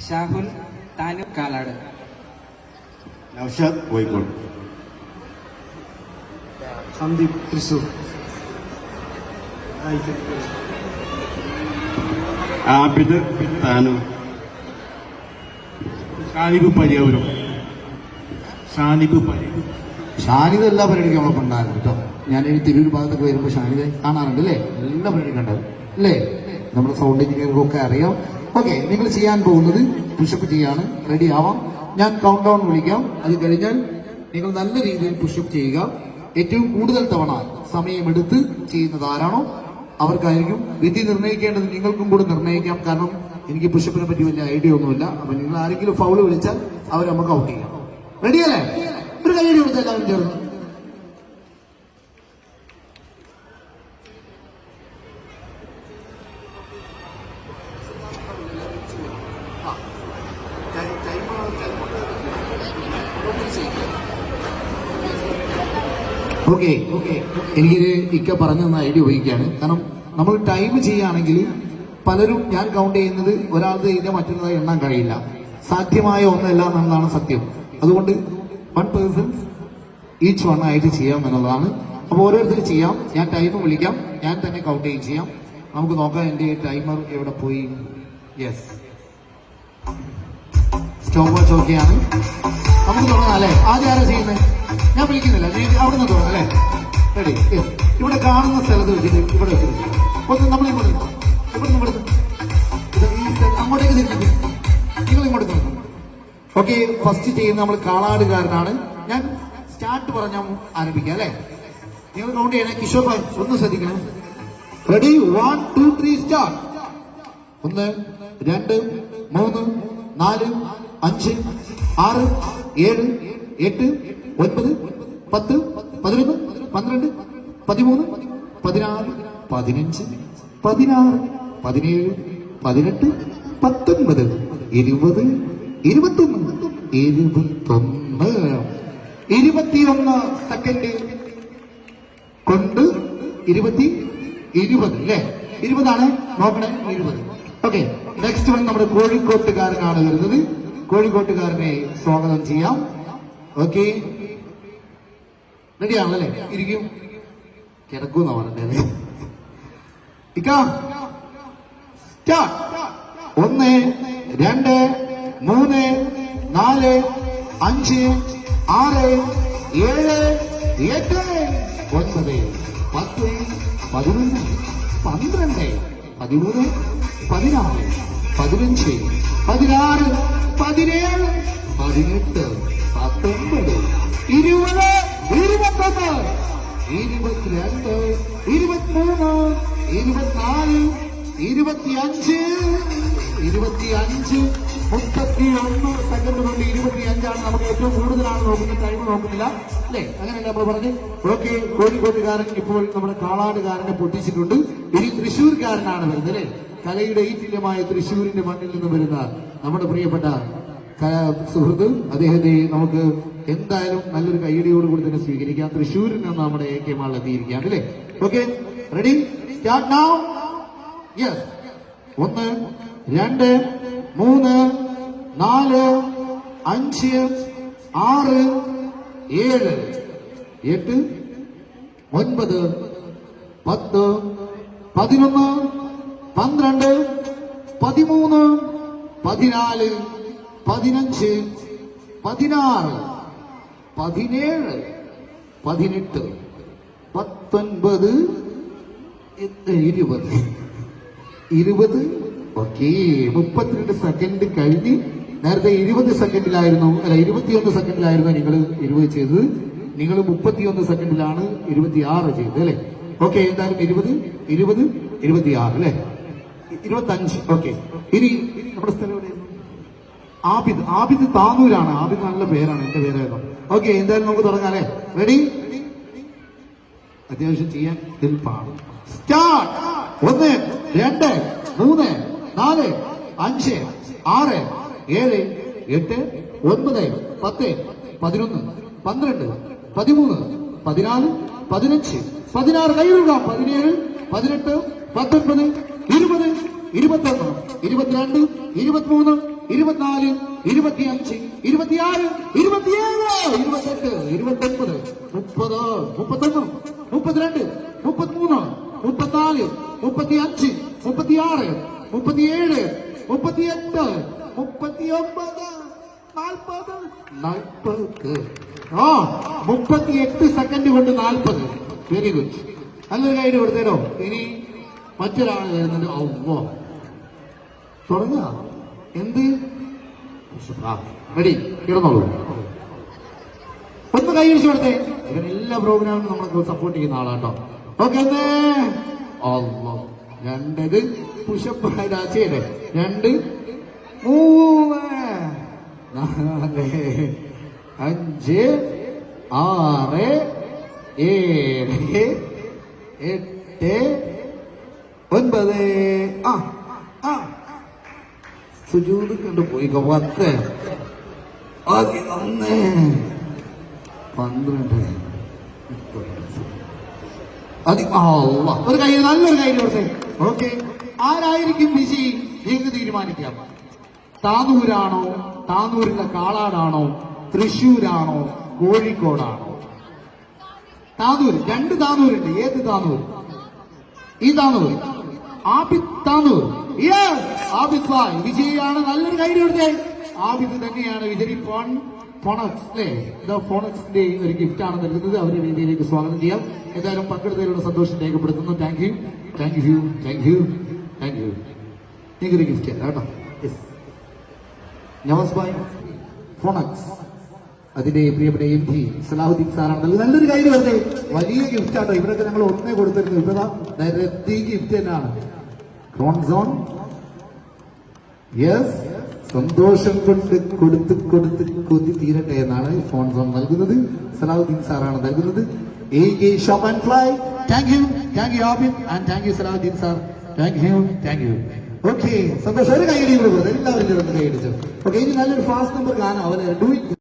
ഷാഹുൽ താനൂർ കാലാട്. നൗഷാദ് കോഴിക്കോട്. സന്ദീപ് തൃശൂർ. ആബിദ് താനൂർ. ഷാനിബ് പരിയാപുരം. ഷാനിദ് എല്ലാ പരിപാടിക്കും നമ്മളൊപ്പം ഉണ്ടായിരുന്നു കേട്ടോ. ഞാൻ ഈ തിരൂർ ഭാഗത്തൊക്കെ വരുമ്പോൾ ഷാനിദ് കാണാറുണ്ട് അല്ലേ? എല്ലാ പരിപാടിയും കണ്ടത് അല്ലേ? നമ്മുടെ സൗണ്ട് എഞ്ചിനീയർക്കും ഒക്കെ അറിയാം. ഓക്കെ, നിങ്ങൾ ചെയ്യാൻ പോകുന്നത് പുഷപ്പ് ചെയ്യാണ്. റെഡി ആവാം. ഞാൻ കൗണ്ട് ഡൗൺ വിളിക്കാം. അത് കഴിഞ്ഞാൽ നിങ്ങൾ നല്ല രീതിയിൽ പുഷപ്പ് ചെയ്യുക. ഏറ്റവും കൂടുതൽ തവണ സമയമെടുത്ത് ചെയ്യുന്നത് ആരാണോ അവർക്കായിരിക്കും വിധി നിർണ്ണയിക്കേണ്ടത്. നിങ്ങൾക്കും കൂടെ നിർണ്ണയിക്കാം. കാരണം എനിക്ക് പുഷപ്പിനെ പറ്റി വലിയ ഐഡിയ ഒന്നുമില്ല. അപ്പൊ നിങ്ങൾ ആരെങ്കിലും ഫൗള് വിളിച്ചാൽ അവർ നമുക്ക് ഔട്ട് ചെയ്യാം. റെഡിയല്ലേ? ഒരു കൈയടി കൊടുത്താൽ എല്ലാവരും ചേർന്ന്. ഓക്കെ, എനിക്കൊരു ഇക്ക പറഞ്ഞു തന്ന ഐഡിയ ഉപയോഗിക്കുകയാണ്. കാരണം നമ്മൾ ടൈം ചെയ്യുകയാണെങ്കിൽ പലരും ഞാൻ കൗണ്ട് ചെയ്യുന്നത് ഒരാളുടെ ചെയ്താൽ മറ്റൊരാളെ എണ്ണാൻ കഴിയില്ല. സാധ്യമായ ഒന്നല്ല എന്നുള്ളതാണ് സത്യം. അതുകൊണ്ട് 1 person ഈച്ച് വൺ ആയിട്ട് ചെയ്യാം എന്നുള്ളതാണ്. അപ്പോൾ ഓരോരുത്തർ ചെയ്യാം. ഞാൻ ടൈം വിളിക്കാം. ഞാൻ തന്നെ കൗണ്ട് ചെയ്യും ചെയ്യാം. നമുക്ക് നോക്കാം എന്റെ ടൈമർ എവിടെ പോയി. യെസ്, സ്റ്റോപ്പ് വാച്ച് ഓക്കെയാണ്. നമുക്ക് തുടങ്ങാം അല്ലേ? ആദ്യം ആരാ ചെയ്യുന്നത്? ഞാൻ വിളിക്കുന്നില്ല, അവിടെ നിന്ന് തുടങ്ങാം അല്ലേ? റെഡി? യെസ്. ഇവിടെ കാണുന്ന സ്ഥലത്ത് വെച്ചിട്ട് ഇവിടെ വെച്ചിട്ട് ഒന്ന് നമ്മൾ ഇങ്ങോട്ട് അങ്ങോട്ടേക്ക് തിരിഞ്ഞു. നിങ്ങൾ ഇങ്ങോട്ട് നോക്കണം. ഓക്കെ, ഫസ്റ്റ് ചെയ്യുന്ന നമ്മൾ കാളാടുകാരനാണ്. ഞാൻ സ്റ്റാർട്ട് പറഞ്ഞാൽ ആരംഭിക്കാം അല്ലേ? നിങ്ങൾ കൗണ്ട് ചെയ്യണേ. കിഷോർ ഭായ് ഒന്ന് ശ്രദ്ധിക്കണം. റെഡി? 1 2 3 സ്റ്റാർട്ട്. 1 2 3 4 5 6 7 8 9 10 11 12 13 14 15 16 17 18 19 20 21 സെക്കൻഡ് കൊണ്ട് 20 അല്ലേ? 20 നോക്കണേ. 20. ഓക്കെ, നെക്സ്റ്റ് വൺ നമ്മുടെ കോഴിക്കോട്ടുകാരനാണ് വരുന്നത്. കോഴിക്കോട്ടുകാരനെ സ്വാഗതം ചെയ്യാം. ഓക്കെ, റെഡി ആണല്ലേ? ഇരിക്കും. കിടക്കൂന്നാ പറഞ്ഞത്. സ്റ്റാർട്ട്. 1 2 3 4 5 6 7 8 9 10 11 12 13 14 15 16 17 18 19 20 21 22 23 24 25 31 സെക്കൻഡ് കൊണ്ട് 25 നമുക്ക് ഏറ്റവും കൂടുതലാണ് നോക്കുന്നത്. ടൈം നോക്കുന്നില്ല അല്ലേ? അങ്ങനെയല്ല നമ്മൾ പറഞ്ഞു. ഓക്കെ, കോഴിക്കോട്ടുകാരൻ ഇപ്പോൾ നമ്മുടെ കാളാടുകാരനെ പൊട്ടിച്ചിട്ടുണ്ട്. ഇനി തൃശ്ശൂർക്കാരനാണ് വരുന്നത് അല്ലേ? കലയുടെ ഈറ്റില്യമായ തൃശ്ശൂരിന്റെ മണ്ണിൽ നിന്ന് വരുന്ന നമ്മുടെ പ്രിയപ്പെട്ട സുഹൃത്ത്. അദ്ദേഹത്തെ നമുക്ക് എന്തായാലും നല്ലൊരു കൈയടിയോടുകൂടി തന്നെ സ്വീകരിക്കാം. തൃശ്ശൂരിൽ നിന്ന് നമ്മുടെ AK മാളിൽ എത്തിയിരിക്കുകയാണ് അല്ലേ? Okay, ready? Start now. Yes. 1 2 3 4 5 6 7 8 9 10 11 12 13 14 15 16 17 18 19 20. Okay, 32 second കഴിഞ്ഞ്. നേരത്തെ 20 സെക്കൻഡിലായിരുന്നു, അല്ല 21 സെക്കൻഡിലായിരുന്നു നിങ്ങൾ 20 ചെയ്തത്. നിങ്ങൾ 31 സെക്കൻഡിലാണ് 26 ചെയ്തത് അല്ലെ? ഓക്കെ, എന്തായാലും 20 20 26 അല്ലെ? 25. ഓക്കെ, ഇനി നമ്മുടെ സ്ഥലം എവിടെയായിരുന്നു? ആബിദ് താനൂരാണ്. ആബിദ് നല്ല പേരാണ്, എന്റെ പേരായിരുന്നു. ഓക്കെ, എന്തായാലും നമുക്ക് തുടങ്ങാം അല്ലെ? റെഡി? അത്യാവശ്യം ചെയ്യാൻ ഹെൽപ്പാണ്. സ്റ്റാർട്ട്. 1 2 3 4 5 6 7 8 9 10 11 12 13 14 15 16 കൈയിടുക. 17 18 19 20 21 22 23 24, 25, 26, 27, 28, 29, 30, 31, 32, 33, 34, 35, 36, 37, 38, 39, 40, 38 സെക്കൻഡ് കൊണ്ട് 40. Very good. നല്ലൊരു കൈ കൊടുത്തേരോ. ഇനി മറ്റൊരാൾ വരുന്നുണ്ട്. ഔവ്വോ തുടങ്ങുക. എന്ത് റെഡി കിടന്നോളൂ. ഒന്ന് കൈ അടിച്ചു കൊടുത്തേ. ഇവൻ എല്ലാ പ്രോഗ്രാമിനും നമ്മളെ സപ്പോർട്ട് ചെയ്യുന്ന ആളാട്ടോ. ഓക്കെ ഒന്ന് രണ്ടത് പുഷപ്പ് ചെയ്തേ. 2, 3, 4, 5, 6, 7, 8, 9. സുജൂദ് കണ്ടുപോയി. 10, 11, 12. ഒരു കൈ, നല്ലൊരു കൈ കൊടുത്തേ. ഓക്കെ, ആരായിരിക്കും വിജയി? നിങ്ങൾക്ക് തീരുമാനിക്കാം. താനൂരാണോ, താനൂരിലെ കാളാടാണോ, തൃശ്ശൂരാണോ, കോഴിക്കോടാണോ? താനൂർ. 2 താനൂരുണ്ട്. ഏത് താനൂർ? ഈ താനൂർ. ആബിദ് താനൂർ. യെസ്, ആബിദ് ഭായ് വിജയിയാണ്. നല്ലൊരു കൈ കൊടുത്തേ. ആബിദ് തന്നെയാണ് വിജയി. ഫോണക്സ് അല്ലേ? ഇത് ഫോണക്സിന്റെ ഒരു ഗിഫ്റ്റ് ആണ് നൽകുന്നത്. അവരെ വേദിയിലേക്ക് സ്വാഗതം ചെയ്യാം. ഏതായാലും പങ്കെടുത്തതിലുള്ള സന്തോഷം രേഖപ്പെടുത്തുന്നു. Thank you, thank you, thank you, thank you. നിങ്ങൾക്കൊരു ഗിഫ്റ്റ് കേട്ടോ. നവാസ് ഭായ് ഫോണക്സ് അതിന്റെ പ്രിയപ്പെട്ട എം പി സലാഹുദ്ദീൻ സാറാണ്. നല്ലൊരു കയ്യിൽ വരുന്നത്. വലിയ ഗിഫ്റ്റ് ആട്ടോ. ഇവിടെയൊക്കെ ഞങ്ങൾ ഒന്നേ കൊടുത്തിരുന്നു. ഇപ്പതാ ഗിഫ്റ്റ് തന്നെയാണ്. സോൺ. യെസ്, സന്തോഷം കൊണ്ട് കൊടുത്ത് കൊതി തീരട്ടെ എന്നാണ് ഫോൺ സോൺ നൽകുന്നത്. സലാഹുദ്ദീൻ സാറാണ് നൽകുന്നത്. Shop and fly. Thank you, thank you Abid and thank you Salahuddin sir. Thank you, thank you. Okay, സന്തോഷം. ഒരു കൈയടി കൊടുക്കുന്നത് എല്ലാവരും കൈയടിച്ചു. ഓക്കെ, ഇനി നല്ലൊരു ഫാസ്റ്റ് നമ്പർ കാണാം. അവന് ഡു